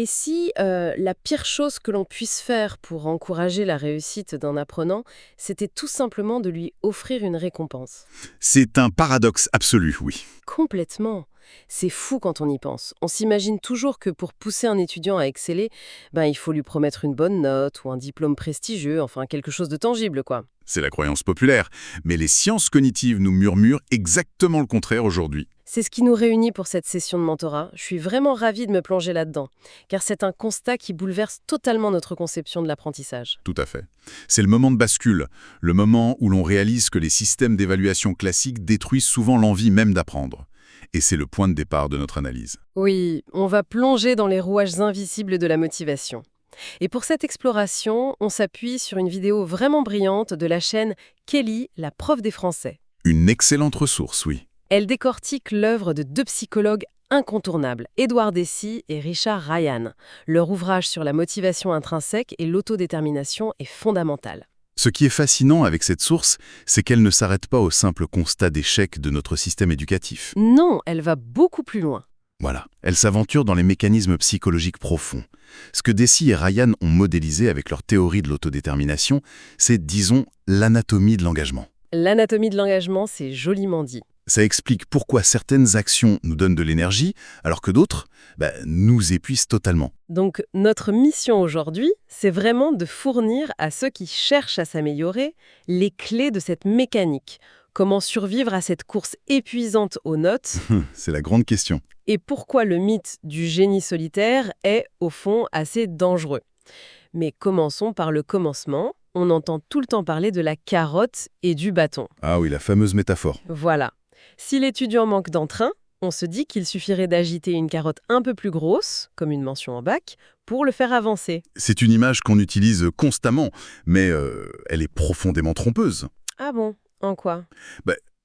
Et si la pire chose que l'on puisse faire pour encourager la réussite d'un apprenant, c'était tout simplement de lui offrir une récompense? C'est un paradoxe absolu, oui. Complètement. C'est fou quand on y pense. On s'imagine toujours que pour pousser un étudiant à exceller, il faut lui promettre une bonne note ou un diplôme prestigieux, enfin quelque chose de tangible, quoi. C'est la croyance populaire. Mais les sciences cognitives nous murmurent exactement le contraire aujourd'hui. C'est ce qui nous réunit pour cette session de mentorat. Je suis vraiment ravie de me plonger là-dedans, car c'est un constat qui bouleverse totalement notre conception de l'apprentissage. Tout à fait. C'est le moment de bascule, le moment où l'on réalise que les systèmes d'évaluation classiques détruisent souvent l'envie même d'apprendre. Et c'est le point de départ de notre analyse. Oui, on va plonger dans les rouages invisibles de la motivation. Et pour cette exploration, on s'appuie sur une vidéo vraiment brillante de la chaîne Kelly, la prof des Français. Une excellente ressource, oui. Elle décortique l'œuvre de deux psychologues incontournables, Édouard Dessy et Richard Ryan. Leur ouvrage sur la motivation intrinsèque et l'autodétermination est fondamental. Ce qui est fascinant avec cette source, c'est qu'elle ne s'arrête pas au simple constat d'échec de notre système éducatif. Non, elle va beaucoup plus loin. Voilà, elle s'aventure dans les mécanismes psychologiques profonds. Ce que Dessy et Ryan ont modélisé avec leur théorie de l'autodétermination, c'est, disons, l'anatomie de l'engagement. L'anatomie de l'engagement, c'est joliment dit. Ça explique pourquoi certaines actions nous donnent de l'énergie, alors que d'autres nous épuisent totalement. Donc, notre mission aujourd'hui, c'est vraiment de fournir à ceux qui cherchent à s'améliorer les clés de cette mécanique. Comment survivre à cette course épuisante aux notes C'est la grande question. et pourquoi le mythe du génie solitaire est, au fond, assez dangereux. Mais commençons par le commencement. On entend tout le temps parler de la carotte et du bâton. Ah oui, la fameuse métaphore. Voilà. Si l'étudiant manque d'entrain, on se dit qu'il suffirait d'agiter une carotte un peu plus grosse, comme une mention en bac, pour le faire avancer. C'est une image qu'on utilise constamment, mais elle est profondément trompeuse. Ah bon? En quoi?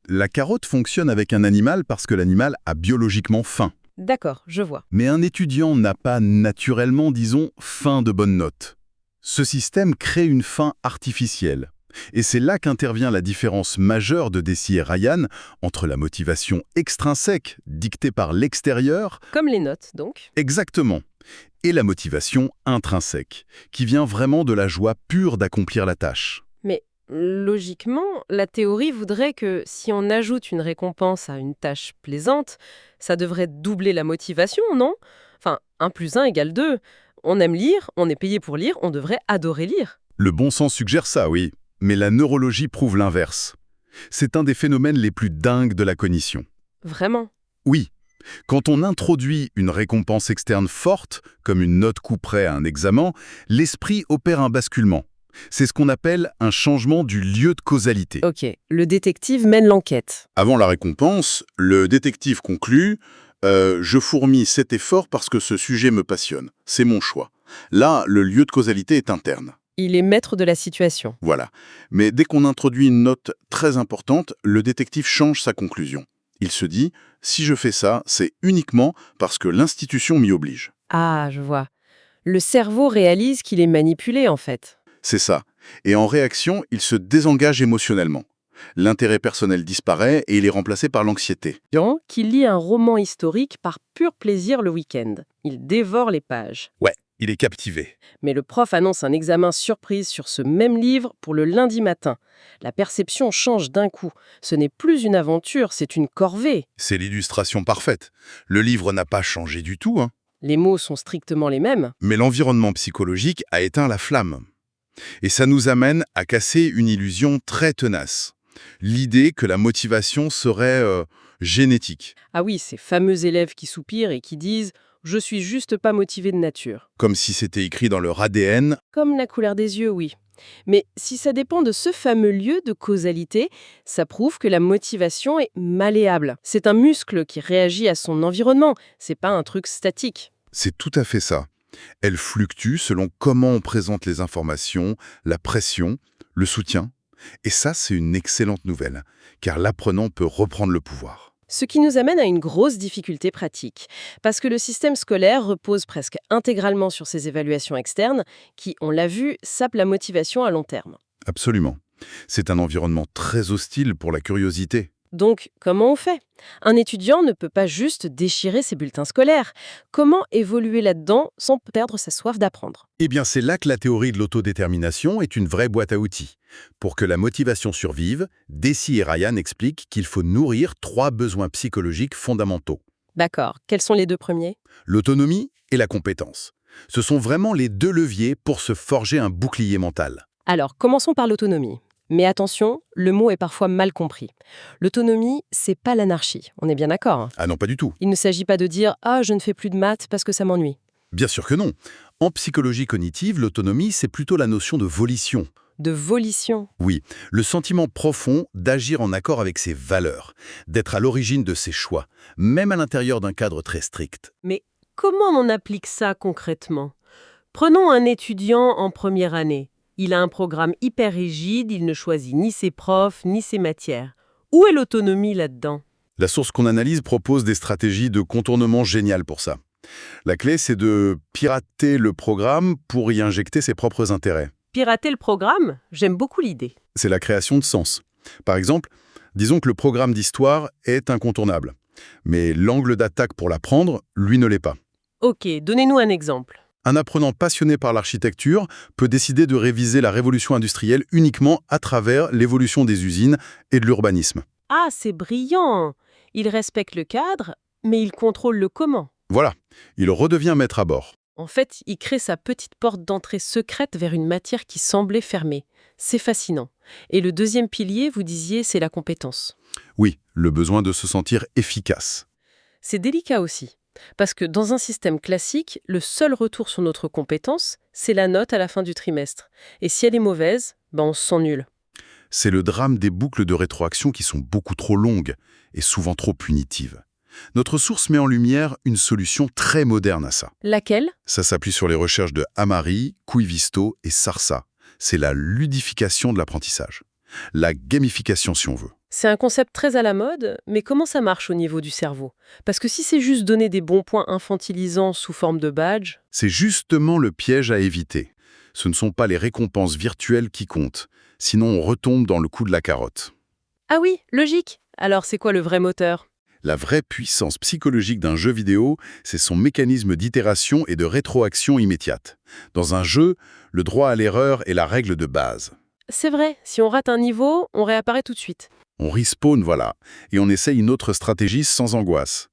La carotte fonctionne avec un animal parce que l'animal a biologiquement faim. D'accord, je vois. Mais un étudiant n'a pas naturellement, disons, faim de bonnes notes. Ce système crée une faim artificielle. Et c'est là qu'intervient la différence majeure de Dessy et Ryan entre la motivation extrinsèque, dictée par l'extérieur, Comme les notes, donc. exactement, et la motivation intrinsèque, qui vient vraiment de la joie pure d'accomplir la tâche. Mais logiquement, la théorie voudrait que si on ajoute une récompense à une tâche plaisante, ça devrait doubler la motivation, non? Enfin, 1 + 1 = 2. On aime lire, on est payé pour lire, on devrait adorer lire. Le bon sens suggère ça, oui, mais la neurologie prouve l'inverse. C'est un des phénomènes les plus dingues de la cognition. Vraiment. Oui, quand on introduit une récompense externe forte, comme une note couperet à un examen, l'esprit opère un basculement. C'est ce qu'on appelle un changement du lieu de causalité. Ok, le détective mène l'enquête. Avant la récompense, le détective conclut « Je fourmis cet effort parce que ce sujet me passionne. C'est mon choix. » Là, le lieu de causalité est interne. Il est maître de la situation. Voilà. Mais dès qu'on introduit une note très importante, le détective change sa conclusion. Il se dit « Si je fais ça, c'est uniquement parce que l'institution m'y oblige. » Ah, je vois. Le cerveau réalise qu'il est manipulé, en fait. C'est ça. Et en réaction, il se désengage émotionnellement. L'intérêt personnel disparaît et il est remplacé par l'anxiété. Jean, qui lit un roman historique par pur plaisir le week-end. Il dévore les pages. Ouais, il est captivé. Mais le prof annonce un examen surprise sur ce même livre pour le lundi matin. La perception change d'un coup. Ce n'est plus une aventure, c'est une corvée. C'est l'illustration parfaite. Le livre n'a pas changé du tout, hein. Les mots sont strictement les mêmes. Mais l'environnement psychologique a éteint la flamme. Et ça nous amène à casser une illusion très tenace. L'idée que la motivation serait génétique. Ah oui, ces fameux élèves qui soupirent et qui disent « Je suis juste pas motivé de nature ». Comme si c'était écrit dans leur ADN. Comme la couleur des yeux, oui. Mais si ça dépend de ce fameux lieu de causalité, ça prouve que la motivation est malléable. C'est un muscle qui réagit à son environnement, c'est pas un truc statique. C'est tout à fait ça. Elle fluctue selon comment on présente les informations, la pression, le soutien. Et ça, c'est une excellente nouvelle, car l'apprenant peut reprendre le pouvoir. Ce qui nous amène à une grosse difficulté pratique, parce que le système scolaire repose presque intégralement sur ces évaluations externes qui, on l'a vu, sapent la motivation à long terme. Absolument. C'est un environnement très hostile pour la curiosité. Donc, comment on fait? Un étudiant ne peut pas juste déchirer ses bulletins scolaires. Comment évoluer là-dedans sans perdre sa soif d'apprendre? Eh bien, c'est là que la théorie de l'autodétermination est une vraie boîte à outils. Pour que la motivation survive, Deci et Ryan expliquent qu'il faut nourrir 3 besoins psychologiques fondamentaux. D'accord. Quels sont les deux premiers? L'autonomie et la compétence. Ce sont vraiment les 2 leviers pour se forger un bouclier mental. Alors, commençons par l'autonomie. Mais attention, le mot est parfois mal compris. L'autonomie, c'est pas l'anarchie. On est bien d'accord, hein? Ah non, pas du tout. Il ne s'agit pas de dire « Ah, je ne fais plus de maths parce que ça m'ennuie ». Bien sûr que non. En psychologie cognitive, l'autonomie, c'est plutôt la notion de volition. De volition. Oui, le sentiment profond d'agir en accord avec ses valeurs, d'être à l'origine de ses choix, même à l'intérieur d'un cadre très strict. Mais comment on applique ça concrètement? Prenons un étudiant en première année. Il a un programme hyper rigide, il ne choisit ni ses profs, ni ses matières. Où est l'autonomie là-dedans? La source qu'on analyse propose des stratégies de contournement géniales pour ça. La clé, c'est de pirater le programme pour y injecter ses propres intérêts. Pirater le programme? J'aime beaucoup l'idée. C'est la création de sens. Par exemple, disons que le programme d'histoire est incontournable, mais l'angle d'attaque pour l'apprendre, lui, ne l'est pas. Ok, donnez-nous un exemple. Un apprenant passionné par l'architecture peut décider de réviser la révolution industrielle uniquement à travers l'évolution des usines et de l'urbanisme. Ah, c'est brillant! Il respecte le cadre, mais il contrôle le comment. Voilà, il redevient maître à bord. En fait, il crée sa petite porte d'entrée secrète vers une matière qui semblait fermée. C'est fascinant. Et le deuxième pilier, vous disiez, c'est la compétence. Oui, le besoin de se sentir efficace. C'est délicat aussi. Parce que dans un système classique, le seul retour sur notre compétence, c'est la note à la fin du trimestre. Et si elle est mauvaise, on se sent nul. C'est le drame des boucles de rétroaction qui sont beaucoup trop longues et souvent trop punitives. Notre source met en lumière une solution très moderne à ça. Laquelle? Ça s'appuie sur les recherches de Amari, Kuivisto et Sarsa. C'est la ludification de l'apprentissage. La gamification, si on veut. C'est un concept très à la mode, mais comment ça marche au niveau du cerveau? Parce que si c'est juste donner des bons points infantilisants sous forme de badge... C'est justement le piège à éviter. Ce ne sont pas les récompenses virtuelles qui comptent. Sinon, on retombe dans le coup de la carotte. Ah oui, logique. Alors c'est quoi le vrai moteur? La vraie puissance psychologique d'un jeu vidéo, c'est son mécanisme d'itération et de rétroaction immédiate. Dans un jeu, le droit à l'erreur est la règle de base. C'est vrai, si on rate un niveau, on réapparaît tout de suite. On respawn, voilà, et on essaye une autre stratégie sans angoisse.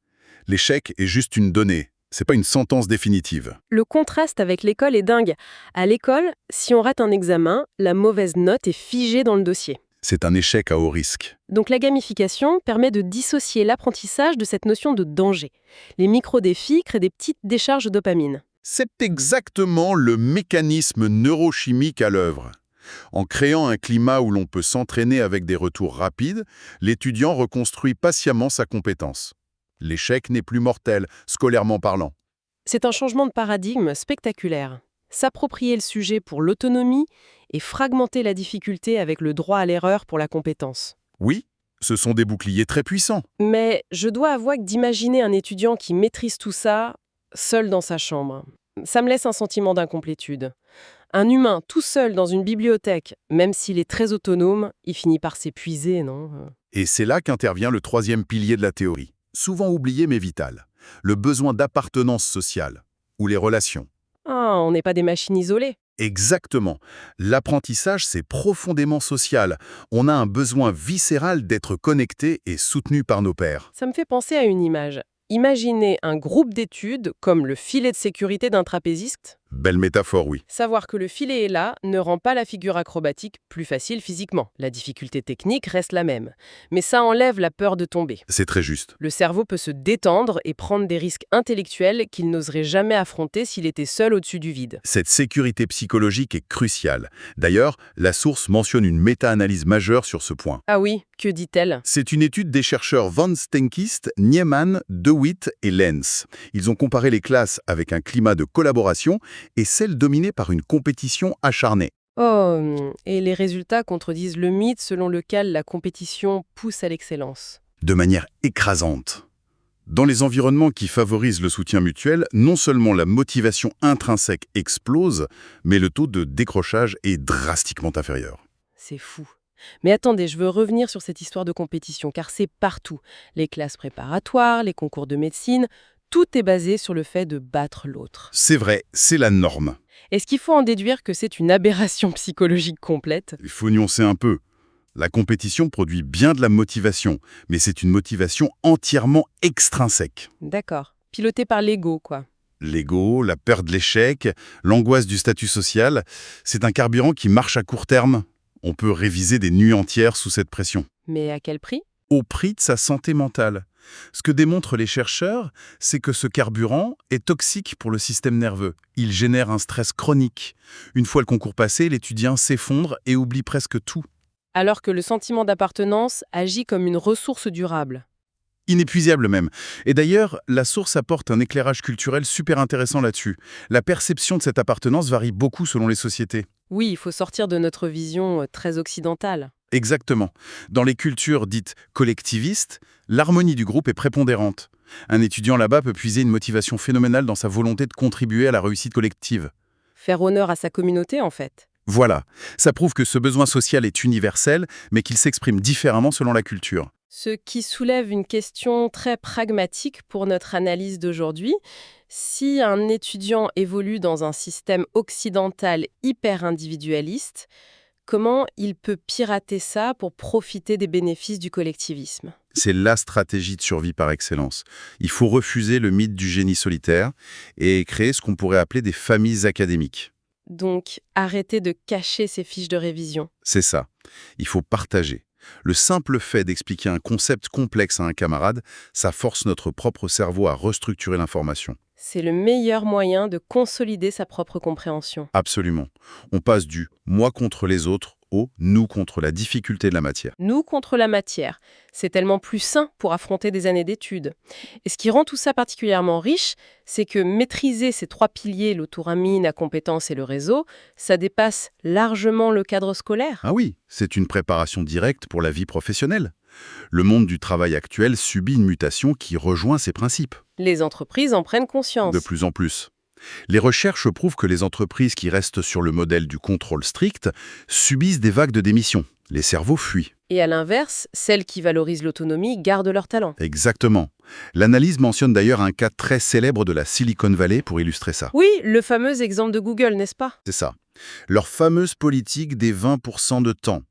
L'échec est juste une donnée, c'est pas une sentence définitive. Le contraste avec l'école est dingue. À l'école, si on rate un examen, la mauvaise note est figée dans le dossier. C'est un échec à haut risque. Donc la gamification permet de dissocier l'apprentissage de cette notion de danger. Les micro-défis créent des petites décharges de dopamine. C'est exactement le mécanisme neurochimique à l'œuvre. En créant un climat où l'on peut s'entraîner avec des retours rapides, l'étudiant reconstruit patiemment sa compétence. L'échec n'est plus mortel, scolairement parlant. C'est un changement de paradigme spectaculaire. S'approprier le sujet pour l'autonomie et fragmenter la difficulté avec le droit à l'erreur pour la compétence. Oui, ce sont des boucliers très puissants. Mais je dois avouer que d'imaginer un étudiant qui maîtrise tout ça, seul dans sa chambre, ça me laisse un sentiment d'incomplétude. Un humain tout seul dans une bibliothèque, même s'il est très autonome, il finit par s'épuiser, non? Et c'est là qu'intervient le troisième pilier de la théorie, souvent oublié mais vital, le besoin d'appartenance sociale, ou les relations. Ah, on n'est pas des machines isolées. Exactement. L'apprentissage, c'est profondément social. On a un besoin viscéral d'être connecté et soutenu par nos pairs. Ça me fait penser à une image. Imaginez un groupe d'études comme le filet de sécurité d'un trapéziste. Belle métaphore, oui. Savoir que le filet est là ne rend pas la figure acrobatique plus facile physiquement. La difficulté technique reste la même. Mais ça enlève la peur de tomber. C'est très juste. Le cerveau peut se détendre et prendre des risques intellectuels qu'il n'oserait jamais affronter s'il était seul au-dessus du vide. Cette sécurité psychologique est cruciale. D'ailleurs, la source mentionne une méta-analyse majeure sur ce point. Ah oui, que dit-elle? C'est une étude des chercheurs Van Stenkist, Niemann, DeWitt et Lenz. Ils ont comparé les classes avec un climat de collaboration et celles dominées par une compétition acharnée. Oh, et les résultats contredisent le mythe selon lequel la compétition pousse à l'excellence. De manière écrasante. Dans les environnements qui favorisent le soutien mutuel, non seulement la motivation intrinsèque explose, mais le taux de décrochage est drastiquement inférieur. C'est fou. Mais attendez, je veux revenir sur cette histoire de compétition, car c'est partout. Les classes préparatoires, les concours de médecine, tout est basé sur le fait de battre l'autre. C'est vrai, c'est la norme. Est-ce qu'il faut en déduire que c'est une aberration psychologique complète? Il faut nuancer un peu. La compétition produit bien de la motivation, mais c'est une motivation entièrement extrinsèque. D'accord. Piloté par l'ego, quoi. L'ego, la peur de l'échec, l'angoisse du statut social, c'est un carburant qui marche à court terme. On peut réviser des nuits entières sous cette pression. Mais à quel prix? Au prix de sa santé mentale. Ce que démontrent les chercheurs, c'est que ce carburant est toxique pour le système nerveux. Il génère un stress chronique. Une fois le concours passé, l'étudiant s'effondre et oublie presque tout. Alors que le sentiment d'appartenance agit comme une ressource durable. Inépuisable même. Et d'ailleurs, la source apporte un éclairage culturel super intéressant là-dessus. La perception de cette appartenance varie beaucoup selon les sociétés. Oui, il faut sortir de notre vision très occidentale. Exactement. Dans les cultures dites collectivistes, l'harmonie du groupe est prépondérante. Un étudiant là-bas peut puiser une motivation phénoménale dans sa volonté de contribuer à la réussite collective. Faire honneur à sa communauté, en fait. Voilà. Ça prouve que ce besoin social est universel, mais qu'il s'exprime différemment selon la culture. Ce qui soulève une question très pragmatique pour notre analyse d'aujourd'hui. Si un étudiant évolue dans un système occidental hyper individualiste, comment il peut pirater ça pour profiter des bénéfices du collectivisme? C'est la stratégie de survie par excellence. Il faut refuser le mythe du génie solitaire et créer ce qu'on pourrait appeler des familles académiques. Donc, arrêter de cacher ses fiches de révision. C'est ça. Il faut partager. Le simple fait d'expliquer un concept complexe à un camarade, ça force notre propre cerveau à restructurer l'information. C'est le meilleur moyen de consolider sa propre compréhension. Absolument. On passe du « moi contre les autres » au « nous contre la difficulté de la matière ». Nous contre la matière. C'est tellement plus sain pour affronter des années d'études. Et ce qui rend tout ça particulièrement riche, c'est que maîtriser ces trois piliers, l'autoramine, la compétence et le réseau, ça dépasse largement le cadre scolaire. Ah oui, c'est une préparation directe pour la vie professionnelle. Le monde du travail actuel subit une mutation qui rejoint ces principes. Les entreprises en prennent conscience. De plus en plus. Les recherches prouvent que les entreprises qui restent sur le modèle du contrôle strict subissent des vagues de démission. Les cerveaux fuient. Et à l'inverse, celles qui valorisent l'autonomie gardent leur talent. Exactement. L'analyse mentionne d'ailleurs un cas très célèbre de la Silicon Valley pour illustrer ça. Oui, le fameux exemple de Google, n'est-ce pas? C'est ça. Leur fameuse politique des 20% de temps.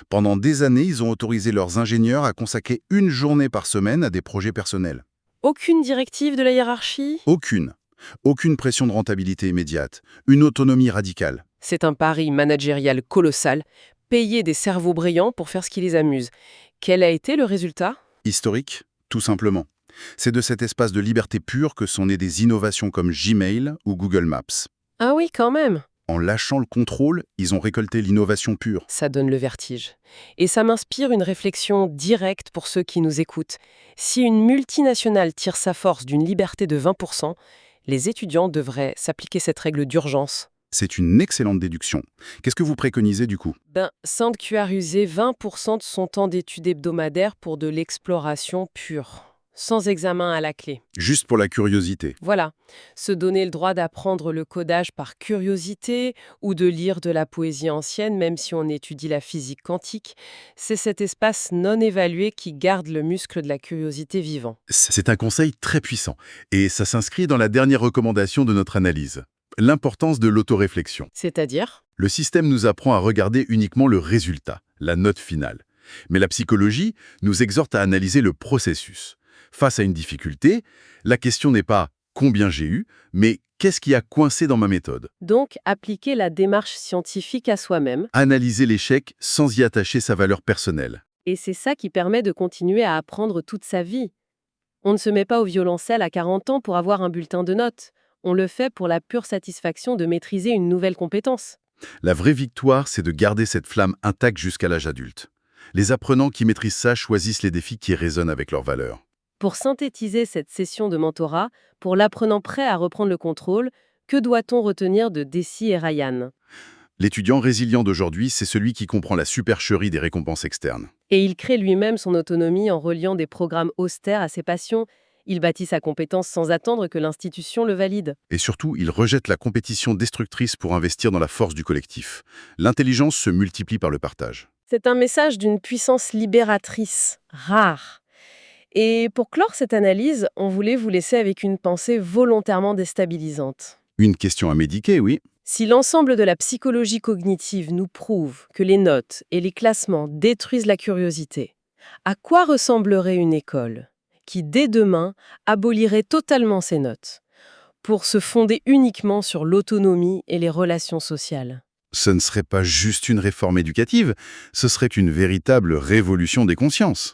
Pendant des années, ils ont autorisé leurs ingénieurs à consacrer une journée par semaine à des projets personnels. Aucune directive de la hiérarchie? Aucune. Aucune pression de rentabilité immédiate. Une autonomie radicale. C'est un pari managérial colossal. Payer des cerveaux brillants pour faire ce qui les amuse. Quel a été le résultat? Historique, tout simplement. C'est de cet espace de liberté pure que sont nées des innovations comme Gmail ou Google Maps. Ah oui, quand même. En lâchant le contrôle, ils ont récolté l'innovation pure. Ça donne le vertige. Et ça m'inspire une réflexion directe pour ceux qui nous écoutent. Si une multinationale tire sa force d'une liberté de 20%, les étudiants devraient s'appliquer cette règle d'urgence. C'est une excellente déduction. Qu'est-ce que vous préconisez du coup? Sanctuariser 20% de son temps d'études hebdomadaires pour de l'exploration pure, sans examen à la clé. Juste pour la curiosité. Voilà, se donner le droit d'apprendre le codage par curiosité ou de lire de la poésie ancienne, même si on étudie la physique quantique, c'est cet espace non évalué qui garde le muscle de la curiosité vivant. C'est un conseil très puissant. Et ça s'inscrit dans la dernière recommandation de notre analyse. L'importance de l'autoréflexion. C'est-à-dire? Le système nous apprend à regarder uniquement le résultat, la note finale. Mais la psychologie nous exhorte à analyser le processus. Face à une difficulté, la question n'est pas « combien j'ai eu ?», mais « qu'est-ce qui a coincé dans ma méthode ?» Donc, appliquer la démarche scientifique à soi-même. Analyser l'échec sans y attacher sa valeur personnelle. Et c'est ça qui permet de continuer à apprendre toute sa vie. On ne se met pas au violoncelle à 40 ans pour avoir un bulletin de notes. On le fait pour la pure satisfaction de maîtriser une nouvelle compétence. La vraie victoire, c'est de garder cette flamme intacte jusqu'à l'âge adulte. Les apprenants qui maîtrisent ça choisissent les défis qui résonnent avec leurs valeurs. Pour synthétiser cette session de mentorat, pour l'apprenant prêt à reprendre le contrôle, que doit-on retenir de Deci et Ryan? L'étudiant résilient d'aujourd'hui, c'est celui qui comprend la supercherie des récompenses externes. Et il crée lui-même son autonomie en reliant des programmes austères à ses passions. Il bâtit sa compétence sans attendre que l'institution le valide. Et surtout, il rejette la compétition destructrice pour investir dans la force du collectif. L'intelligence se multiplie par le partage. C'est un message d'une puissance libératrice rare. Et pour clore cette analyse, on voulait vous laisser avec une pensée volontairement déstabilisante. Une question à médiquer, oui. Si l'ensemble de la psychologie cognitive nous prouve que les notes et les classements détruisent la curiosité, à quoi ressemblerait une école qui, dès demain, abolirait totalement ces notes pour se fonder uniquement sur l'autonomie et les relations sociales? Ce ne serait pas juste une réforme éducative, ce serait une véritable révolution des consciences.